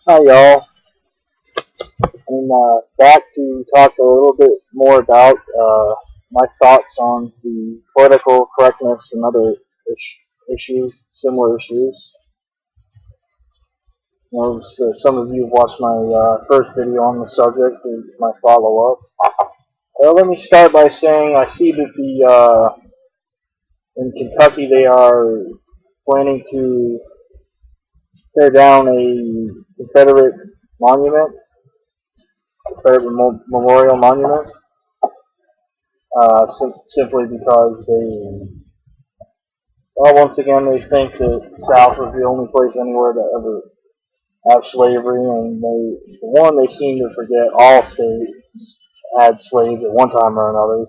Hi y'all. I'm back to talk a little bit more about my thoughts on the political correctness and other issues, similar issues. Some of you have watched my first video on the subject, and my follow-up. Let me start by saying I see that in Kentucky they are planning to tear down a Confederate monument, Confederate memorial monument. Simply because once again, they think that the South was the only place anywhere to ever have slavery, and they seem to forget all states had slaves at one time or another,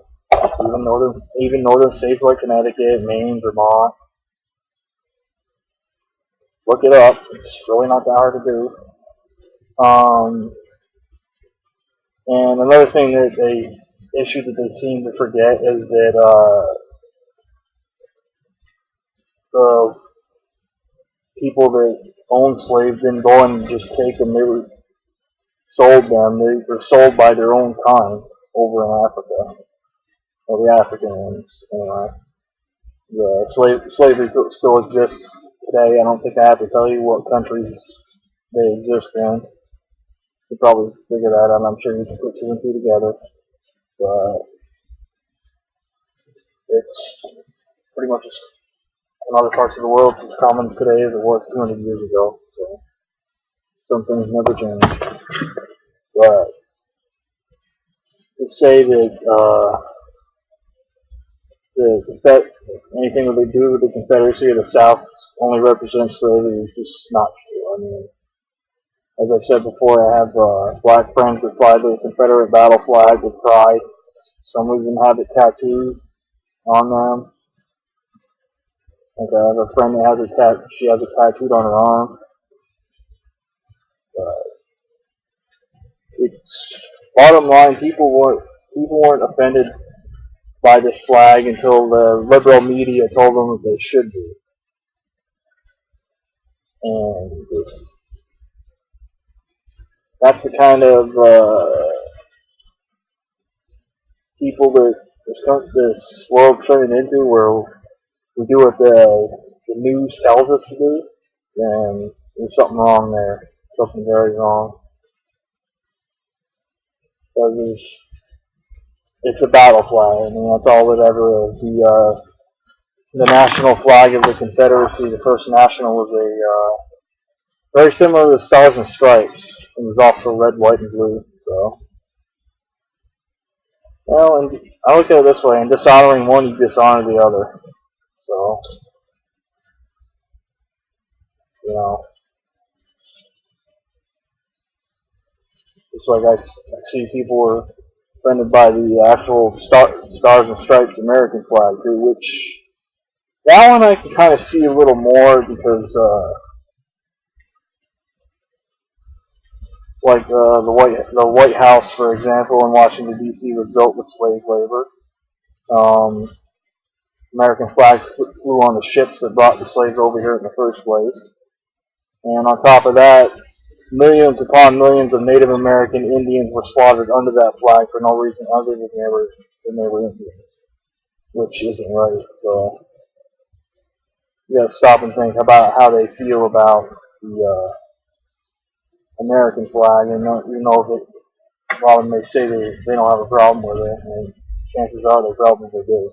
even northern states like Connecticut, Maine, Vermont. Look it up; it's really not that hard to do. And another thing issue that they seem to forget is that the people that owned slaves didn't go and just take them. They were sold them. They were sold by their own kind over in Africa, or the Africans, anyway. Slavery still exists today. I don't think I have to tell you what countries they exist in. You probably figure that out. I'm sure you can put two and two together. But it's pretty much in other parts of the world as common today as it was 200 years ago. So some things never change. But to say that anything that they do with the Confederacy or the South only represents slavery is just not true. I mean, as I've said before, I have black friends that fly the Confederate battle flag with pride. Some even have it tattooed on them. Like I have a friend that has she has it tattooed on her arm. It's bottom line, people weren't offended by this flag until the liberal media told them that they should be. And that's the kind of people that this world's turning into, where we do what the news tells us to do, then there's something wrong there. Something very wrong. Because it's a battle flag. I mean, that's all it ever is. The national flag of the Confederacy, the first national, was very similar to the Stars and Stripes. It was also red, white, and blue. So, and I look at it this way: in dishonoring one, you dishonor the other. So, you know, it's like I see people were offended by the actual Stars and Stripes American flag too, which that one I can kind of see a little more because, the White House, for example, in Washington D.C. was built with slave labor. American flags flew on the ships that brought the slaves over here in the first place. And on top of that, millions upon millions of Native American Indians were slaughtered under that flag for no reason other than they were Indians, which isn't right. So you got to stop and think about how they feel about the American flag, and that a lot of them may say they don't have a problem with it, and chances are they probably do,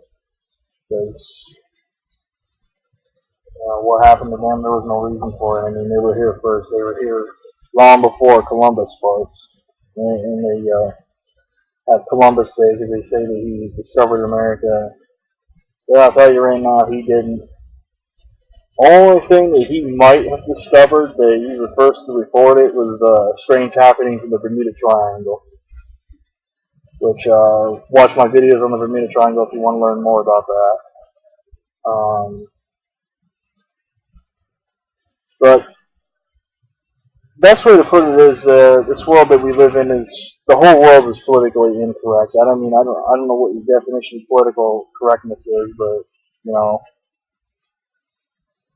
because what happened to them, there was no reason for it. I mean, they were here first. They were here long before Columbus folks, and they have Columbus Day because they say that he discovered America. Yeah, I'll tell you right now, he didn't. Only thing that he might have discovered that he was the first to report it was strange happenings in the Bermuda Triangle. Which watch my videos on the Bermuda Triangle if you want to learn more about that. But best way to put it is this world that we live in is the whole world is politically incorrect. I don't know what your definition of political correctness is, but you know,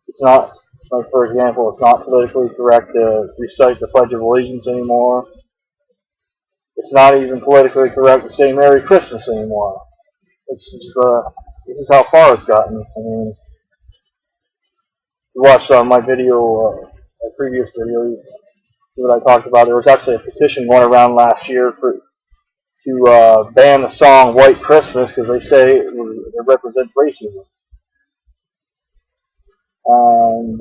it's not Like, for example, it's not politically correct to recite the Pledge of Allegiance anymore. It's not even politically correct to say Merry Christmas anymore. This is how far it's gotten. I mean, you watched my video, my previous videos, that I talked about. There was actually a petition going around last year to ban the song White Christmas because they say it represents racism. And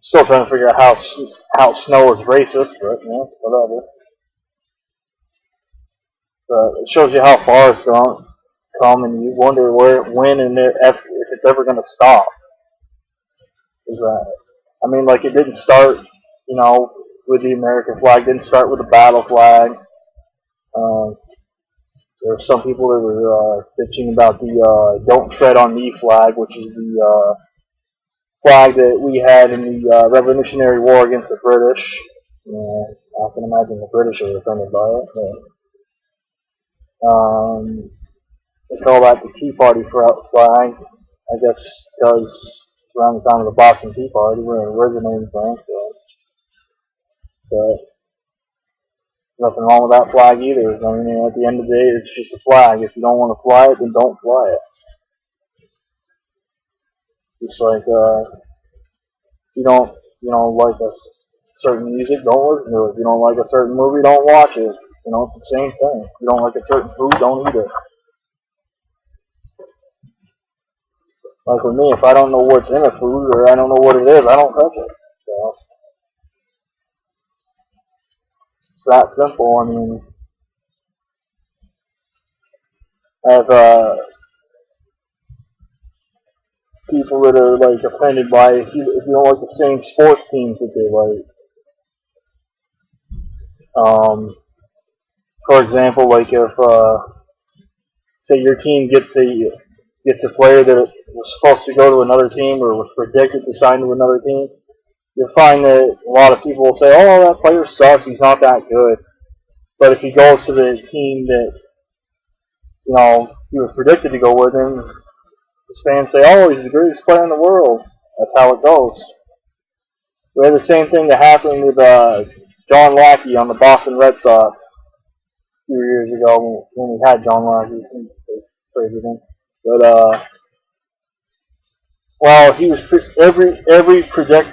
still trying to figure out how snow is racist, but whatever. But it shows you how far it's come, and you wonder when and if it's ever going to stop. Is that? I mean, like, it didn't start, with the American flag. It didn't start with the battle flag. There were some people that were bitching about the "Don't Tread on Me" flag, which is the flag that we had in the Revolutionary War against the British. I can imagine the British are offended by it. But, they call that the Tea Party flag, I guess, because it's around the time of the Boston Tea Party where it originated from. But nothing wrong with that flag either. I mean, at the end of the day, it's just a flag. If you don't want to fly it, then don't fly it. Just like if you don't, like a certain music, don't listen to it. If you don't like a certain movie, don't watch it. It's the same thing. If you don't like a certain food, don't eat it. Like with me, if I don't know what's in a food or I don't know what it is, I don't touch it. So it's that simple. I mean, I have people that are like offended by if you don't like the same sports teams that they like. For example, like if say your team gets a player that was supposed to go to another team or was predicted to sign to another team, you'll find that a lot of people will say, "Oh, that player sucks. He's not that good." But if he goes to the team that he was predicted to go with, him, his fans say, "Oh, he's the greatest player in the world." That's how it goes. We had the same thing that happened with John Lackey on the Boston Red Sox a few years ago when we had John Lackey president. But well, he was every person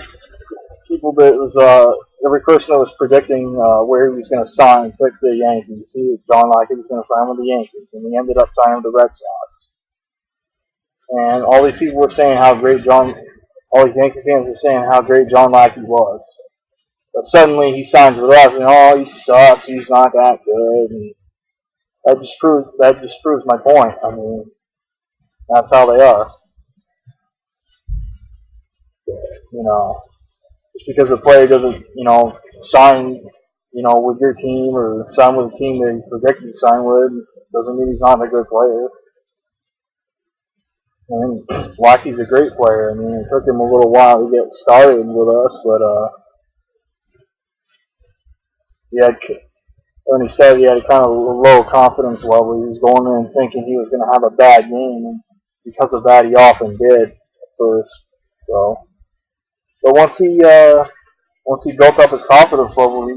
that was predicting where he was going to sign picked the Yankees. John Lackey was going to sign with the Yankees, and he ended up signing with the Red Sox. And all these people were saying all these Yankee fans were saying how great John Lackey was. But suddenly he signs with us, and he sucks. He's not that good. And that just proves my point. I mean, that's how they are. Just because a player doesn't, sign, with your team or sign with a team that he's predicted to sign with, doesn't mean he's not a good player. I mean, Lackey's a great player. I mean, it took him a little while to get started with us, but when he said he had a kind of low confidence level, he was going in thinking he was going to have a bad game, and because of that, he often did at first. So, but once he built up his confidence level, he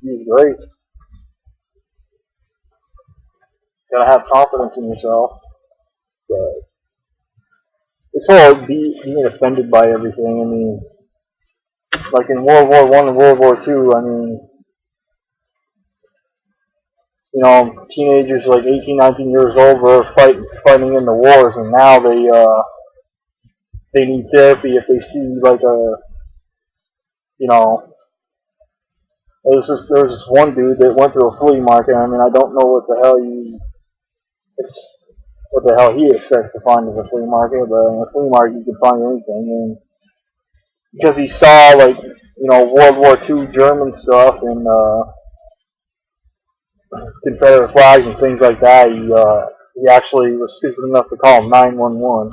was great. You gotta have confidence in yourself. But it's hard being offended by everything. I mean, like in World War I and World War II, I mean, teenagers like 18, 19 years old were fighting in the wars, and now they need therapy if they see like there was this one dude that went to a flea market. I mean, I don't know what the hell he expects to find at a flea market, but in a flea market you can find anything. And because he saw World War II German stuff and Confederate flags and things like that, he actually was stupid enough to call 911,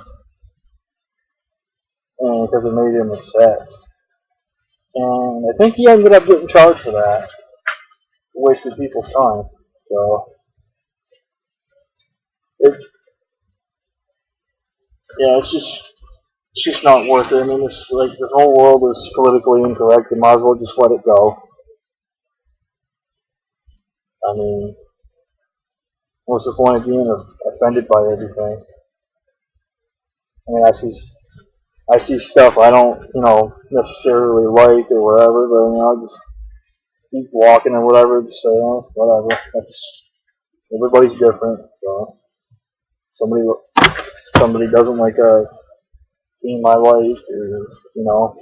and because it made him upset. And I think he ended up getting charged for that. Wasted people's time. So it's just It's just not worth it. I mean, it's like the whole world is politically incorrect. You might as well just let it go. I mean, what's the point of being offended by everything? I mean, I see stuff I don't, necessarily like or whatever, but I just keep walking or whatever. Just say, whatever. That's everybody's different. So somebody somebody doesn't like a team I like, or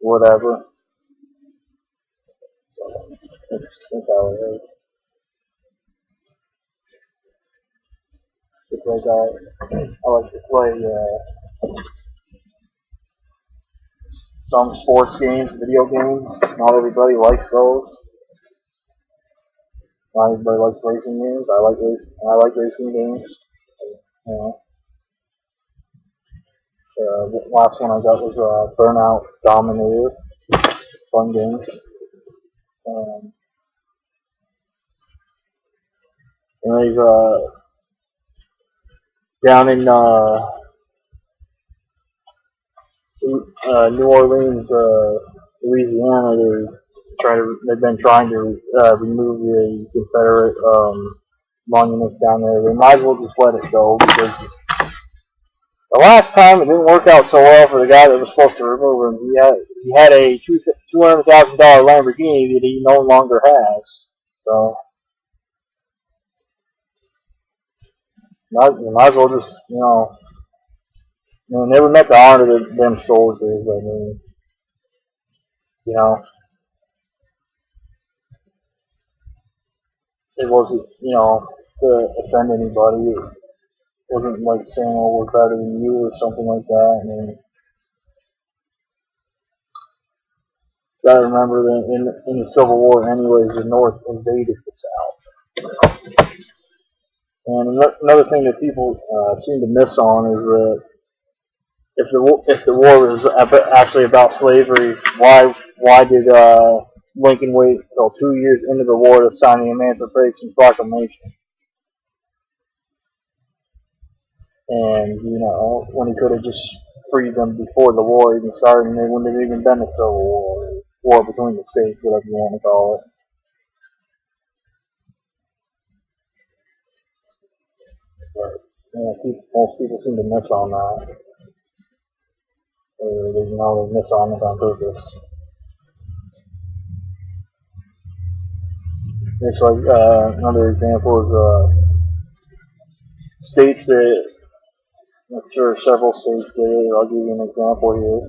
whatever. That's how it is. Just like I like to play some sports games, video games. Not everybody likes those. Not everybody likes racing games. I like racing games. You know, the last one I got was Burnout Dominator. Fun game. Um, and there's down in New Orleans, Louisiana. They've been trying to remove the Confederate monuments down there. They might as well just let it go because the last time it didn't work out so well for the guy that was supposed to remove him. He had a $200,000 Lamborghini that he no longer has. So you might as well just never met the honor of them soldiers. I mean, you know, it wasn't to offend anybody. It wasn't like saying, "Oh, we're better than you" or something like that. I mean, gotta remember that in the Civil War, anyways, the North invaded the South. And another thing that people seem to miss on is that if the war was actually about slavery, why did Lincoln wait until 2 years into the war to sign the Emancipation Proclamation? And when he could have just freed them before the war even started, and they wouldn't have even been a civil war between the states, whatever you want to call it. But most people seem to miss on that. They miss on it on purpose. It's like another example is states that I'm sure several states did. I'll give you an example here.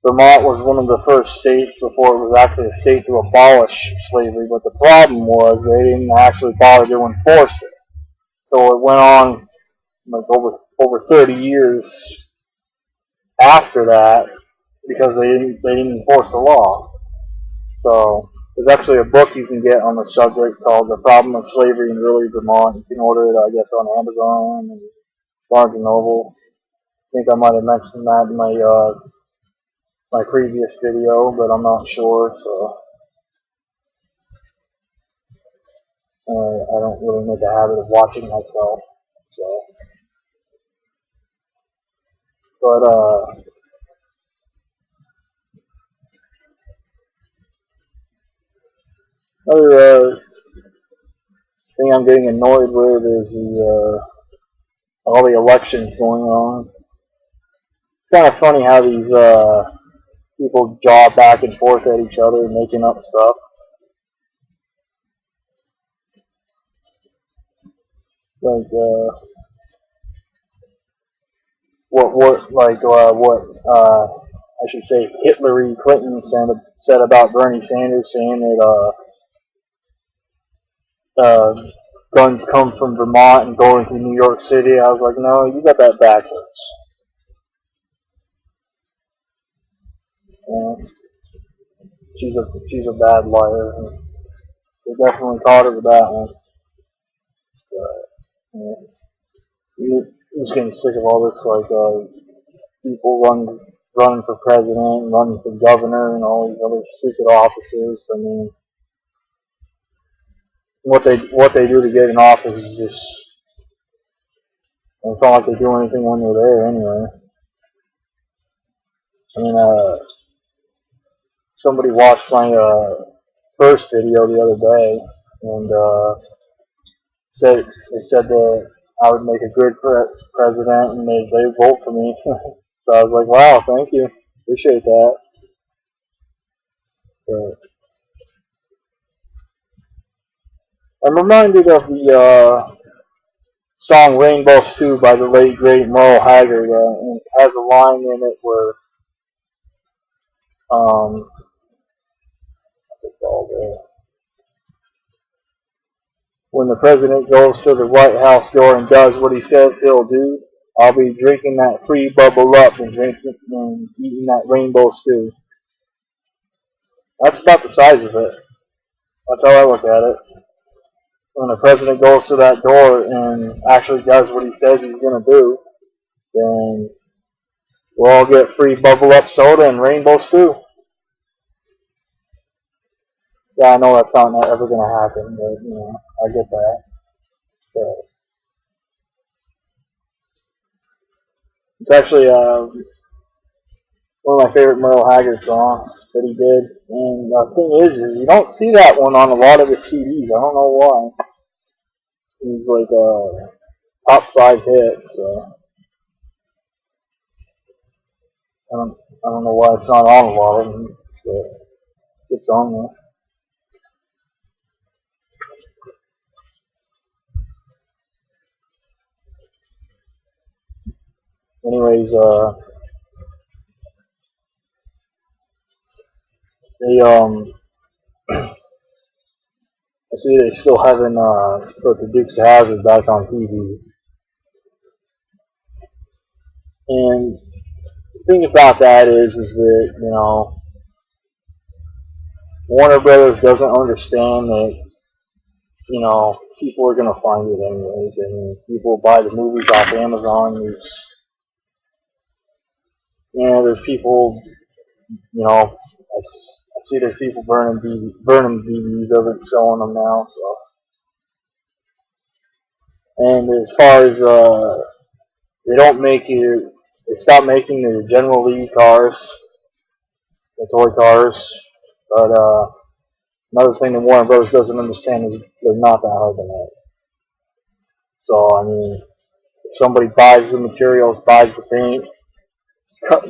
Vermont was one of the first states before it was actually a state to abolish slavery, but the problem was they didn't actually bother to enforce it. So it went on like over 30 years after that because they didn't enforce the law. So there's actually a book you can get on the subject called "The Problem of Slavery in Early Vermont." You can order it, I guess, on Amazon and Barnes and Noble. I think I might have mentioned that in my previous video, but I'm not sure. So I don't really make a habit of watching myself. So, but another thing I'm getting annoyed with is all the elections going on. It's kind of funny how these people jaw back and forth at each other, making up stuff. Like what I should say Hillary Clinton said about Bernie Sanders, saying that guns come from Vermont and go into New York City. I was like, no, you got that backwards. And she's a bad liar. They definitely caught her with that one. But, I'm just getting sick of all this, people running for president, running for governor, and all these other stupid offices. I mean, what they do to get in office is just, it's not like they do anything when they're there anyway. I mean, somebody watched my first video the other day, and they said that I would make a good president, and they vote for me. So I was like, wow, thank you, appreciate that. But I'm reminded of the song "Rainbow Stew" by the late great Merle Haggard, and it has a line in it where what's it called? When the president goes to the White House door and does what he says he'll do, I'll be drinking that free bubble up and drinking and eating that rainbow stew. That's about the size of it. That's how I look at it. When the president goes to that door and actually does what he says he's going to do, then we'll all get free bubble up soda and rainbow stew. Yeah, I know that's not ever going to happen, but, I get that. But it's actually one of my favorite Merle Haggard songs that he did. And the thing is you don't see that one on a lot of his CDs. I don't know why. He's like a top 5 hit, so I don't know why it's not on a lot of them, but it's on there. Anyways, I see they still haven't put the Dukes of Hazzard back on TV. And the thing about that is that, Warner Brothers doesn't understand that, people are going to find it anyways. I mean, people buy the movies off Amazon. There's people, I see there's people burning DVDs of it and selling them now. So, and as far as they stopped making the General Lee cars, the toy cars. But another thing that Warner Bros. Doesn't understand is they're not that hard to make. So I mean, if somebody buys the materials, buys the paint,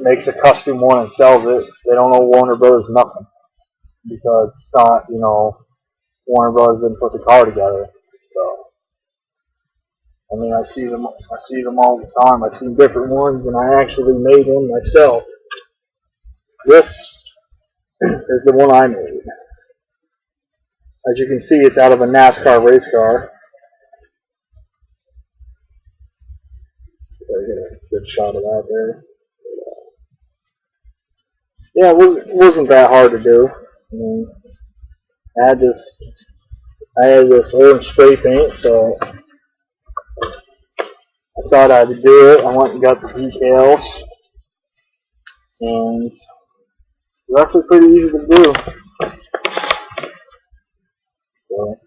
makes a custom one and sells it, they don't owe Warner Bros. Nothing because it's not, Warner Bros. Didn't put the car together. So I mean, I see them all the time. I've seen different ones, and I actually made one myself. This is the one I made. As you can see, it's out of a NASCAR race car. Get a good shot of that there. Yeah, it wasn't that hard to do. I mean, I had this orange spray paint, so I thought I'd do it. I went and got the details, and it's actually pretty easy to do. So,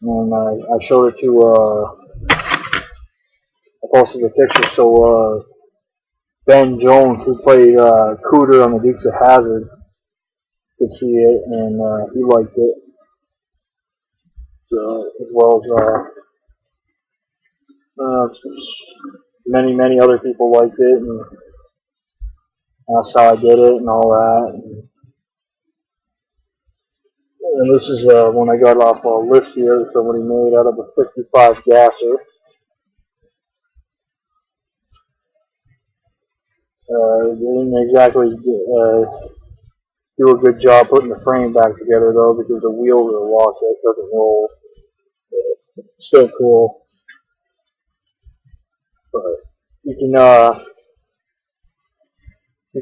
and I showed it to, I posted a picture so Ben Jones, who played Cooter on the Dukes of Hazzard, could see it, and he liked it. So, as well as many other people liked it, and that's how I did it and all that. And this is when I got off a list here that somebody made out of a 55 gasser. They didn't exactly do a good job putting the frame back together though, because the wheels are locked, so it doesn't roll. It's still cool, but you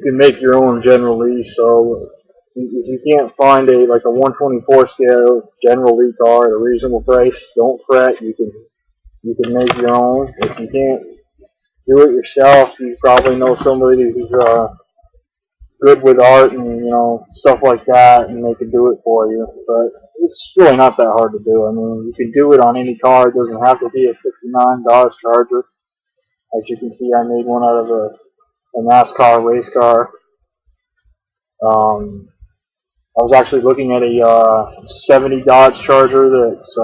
can make your own General Lee. So if you can't find a 1/24 scale General Lee car at a reasonable price, don't fret. You can make your own. If you can't do it yourself, you probably know somebody who's good with art and stuff like that, and they can do it for you. But it's really not that hard to do. I mean, you can do it on any car. It doesn't have to be a $69 Charger. As you can see, I made one out of a NASCAR race car. I was actually looking at a 70 Dodge Charger that's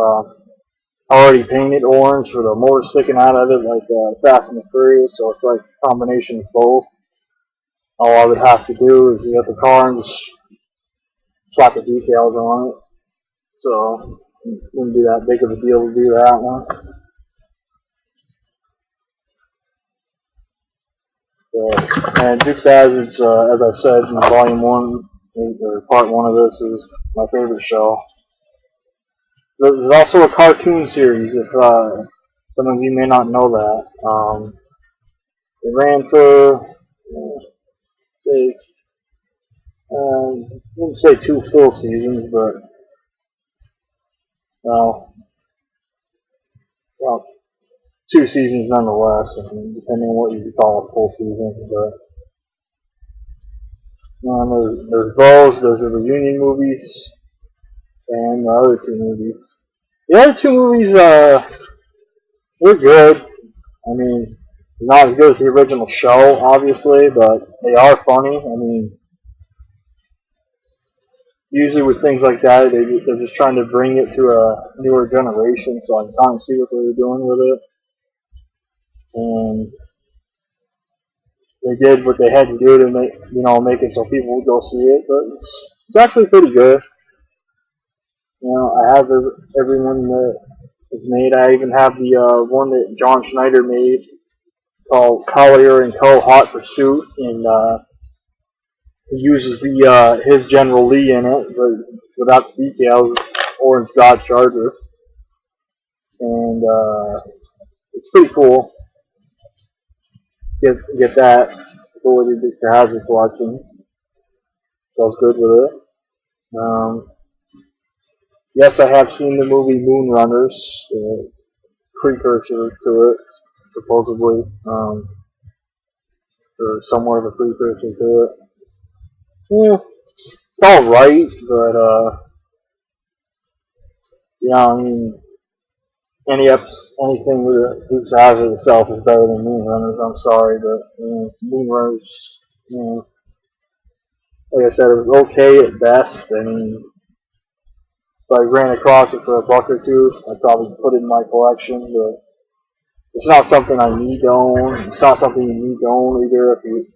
already painted orange with a motor sticking out of it like Fast and the Furious, so it's like a combination of both. All I would have to do is get the car and just slap the decals on it. So it wouldn't be that big of a deal to do that one. So, and Dukes of Hazzard, as I said in Volume 1, or Part 1 of this, is my favorite show. There's also a cartoon series, if some of you may not know that. It ran for, say, I wouldn't say 2 full seasons, but, well, 2 seasons nonetheless, depending on what you call a full season. But there's those, there's the reunion movies, and the other 2 movies. The other 2 movies, they're good. I mean, not as good as the original show, obviously, but they are funny. I mean, usually with things like that, they're just trying to bring it to a newer generation, so I can kind of see what they were doing with it. And they did what they had to do to make it so people would go see it, but it's actually pretty good. I have every one that is made. I even have the one that John Schneider made called Collier and Co. Hot Pursuit, and he uses his General Lee in it, but without the details, orange Dodge Charger, and it's pretty cool. Get that for the Dukes of Hazzard collection. So I was good with it. Yes, I have seen the movie Moonrunners, precursor to it, supposedly, or somewhat of a precursor to it. Yeah, it's all right, but yeah, I mean, anything with Dukes of Hazzard itself is better than Moonrunners. I'm sorry, but Moonrunners, like I said, it was okay at best. I mean, if I ran across it for $1 or $2, I'd probably put it in my collection, but it's not something I need to own. It's not something you need to own either if you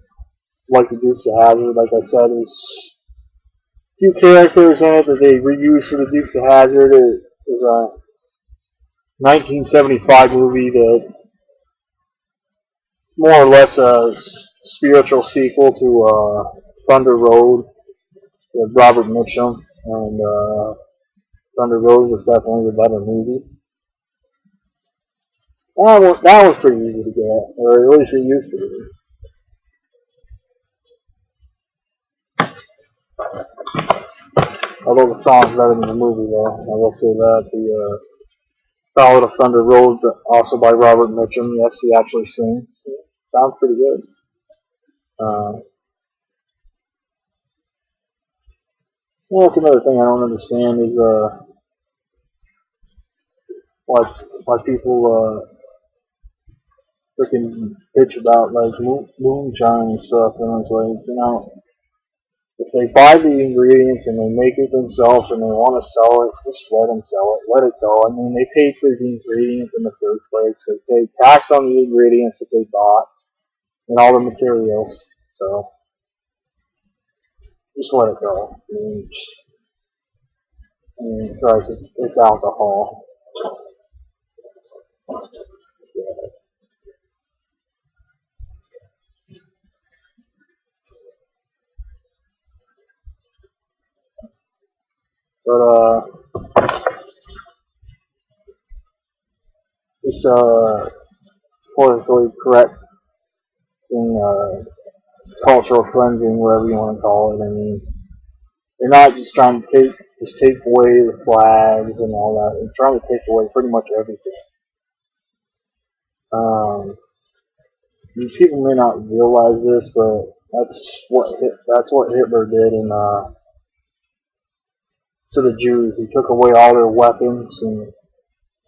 like the Dukes of Hazzard. Like I said, there's a few characters in it that they reused for the Dukes of Hazzard. It was a 1975 movie that more or less a spiritual sequel to Thunder Road with Robert Mitchum, and Thunder Road was definitely the better movie. That was pretty easy to get, or at least it used to be. Although the song's better than the movie, though. I will say that. The Ballad of Thunder Road, also by Robert Mitchum. Yes, he actually sings. Sounds pretty good. That's another thing I don't understand is why people freaking bitch about like moonshine and stuff. And it's like, if they buy the ingredients and they make it themselves and they want to sell it, just let them sell it. Let it go. I mean, they paid for the ingredients in the first place. They paid tax on the ingredients that they bought and all the materials. So just let it go. I mean, Christ, it's alcohol. But it's politically correct in cultural cleansing, whatever you want to call it. I mean, they're not just trying to take away the flags and all that. They're trying to take away pretty much everything. These people may not realize this, but that's what Hitler did to the Jews. He took away all their weapons and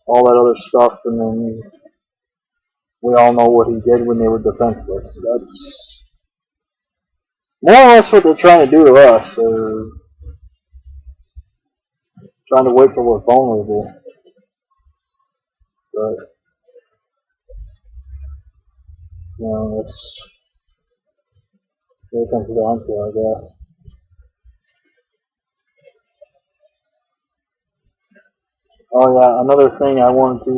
all that other stuff, and then we all know what he did when they were defenseless. That's more or less what they're trying to do to us. They're trying to wait till we're vulnerable. But, you know, that's what it comes down to, I guess. Oh yeah, another thing I wanted to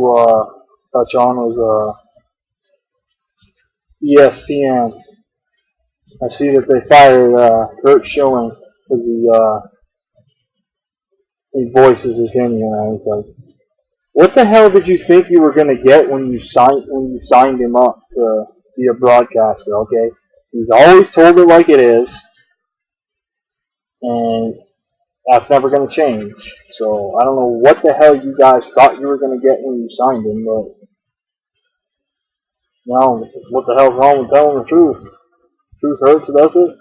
touch on was ESPN. I see that they fired Kurt Schilling because he voices his opinion. And it's like, what the hell did you think you were going to get when you signed him up to be a broadcaster? Okay, he's always told it like it is, and that's never going to change. So I don't know what the hell you guys thought you were going to get when you signed him, but now what the hell's wrong with telling the truth? Truth hurts, does it?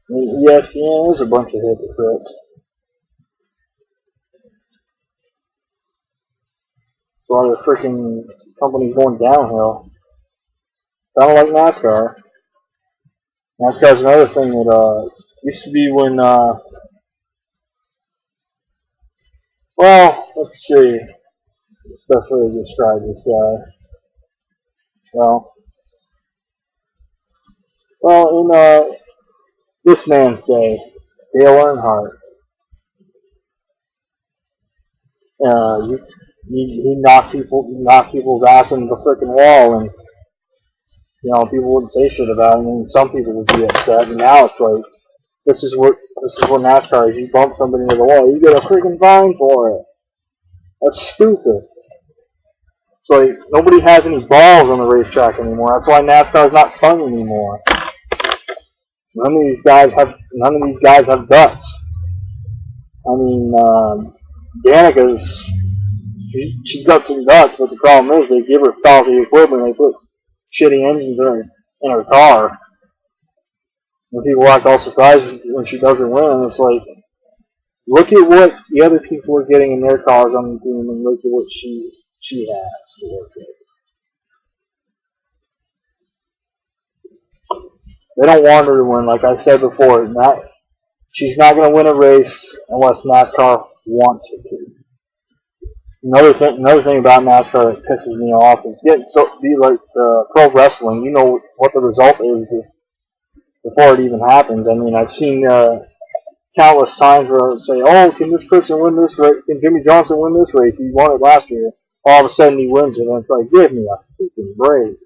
I mean, ESPN is a bunch of hypocrites. A lot of the freaking companies going downhill. Kind of like NASCAR. NASCAR's another thing that used to be when, well, let's see. What's the best way to describe this guy? Well, in this man's day, Dale Earnhardt, he knocked people's ass into the freaking wall, and you know people wouldn't say shit about him, and some people would be upset. And now it's like this is what NASCAR is. You bump somebody into the wall, you get a freaking fine for it. That's stupid. It's like nobody has any balls on the racetrack anymore. That's why NASCAR is not fun anymore. None of these guys have guts. I mean, Danica's she's got some guts, but the problem is they give her faulty equipment. They put shitty engines in her car. And people act all surprised when she doesn't win. It's like, look at what the other people are getting in their cars on the team, and look at what she has to work with. They don't want her to win, like I said before. She's not going to win a race unless NASCAR wants her to. Another thing about NASCAR that pisses me off is getting be like pro wrestling. You know what the result is before it even happens. I mean, I've seen countless times where I say, "Oh, can this person win this race? Can Jimmy Johnson win this race? He won it last year." All of a sudden, he wins it, and it's like, give me a freaking break.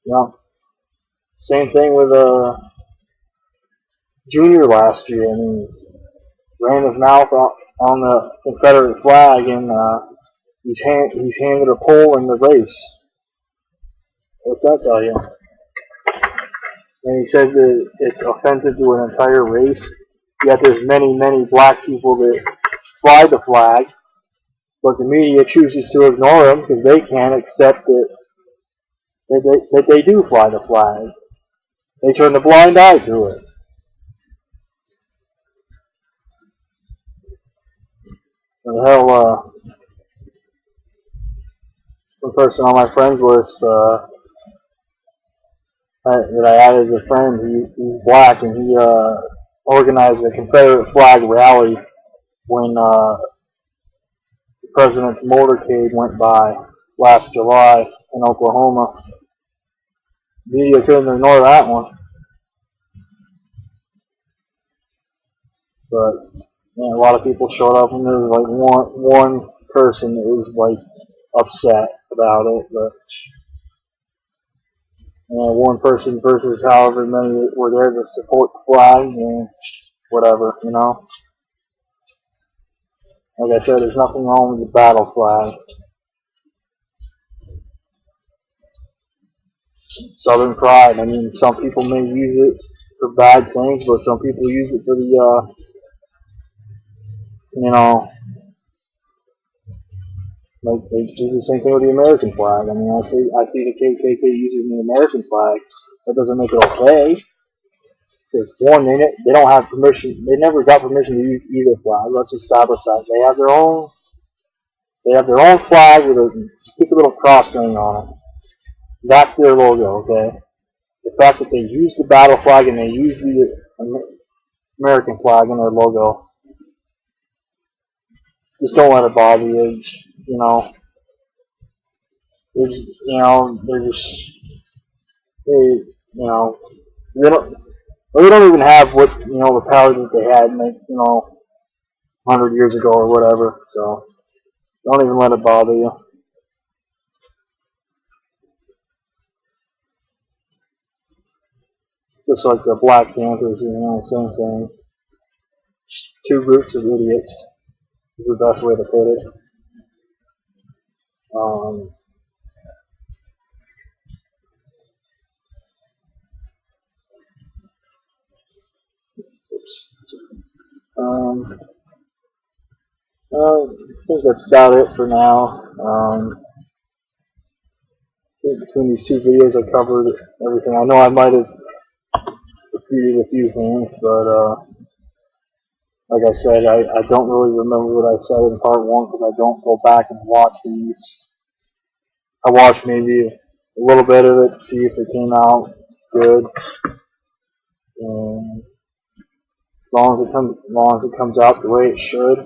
You know, same thing with Junior last year. I mean, ran his mouth on the Confederate flag, and he's handed a pole in the race. What's that tell you? And he says that it's offensive to an entire race. Yet there's many black people that fly the flag, but the media chooses to ignore them because they can't accept that they do fly the flag. They turn a blind eye to it. And hell, one person on my friends list that I added as a friend, he's black, and he organized a Confederate flag rally when the president's motorcade went by last July in Oklahoma. The media couldn't ignore that one. But yeah, a lot of people showed up, and there was like one person that was like upset about it, but one person versus however many were there to support the flag, and whatever, you know. Like I said, there's nothing wrong with the battle flag. Southern pride. I mean, some people may use it for bad things, but some people use it for the, you know, like they do the same thing with the American flag. I mean, I see the KKK using the American flag. That doesn't make it okay. Because one, they don't have permission. They never got permission to use either flag. Let's establish that they have their own They have their own flag with a stupid little cross going on it. That's their logo, okay? The fact that they use the battle flag and they use the American flag in their logo, just don't let it bother you. You know, they're just, they, they don't even have what, the power that they had, 100 years ago or whatever. So don't even let it bother you. Just like the Black Panthers, same thing. Two groups of idiots is the best way to put it. Um, I think that's about it for now. I think between these two videos I covered everything. I know I might have repeated a few things, but like I said, I don't really remember what I said in part one because I don't go back and watch these. I watched maybe a little bit of it to see if it came out good. And as long as it comes out the way it should,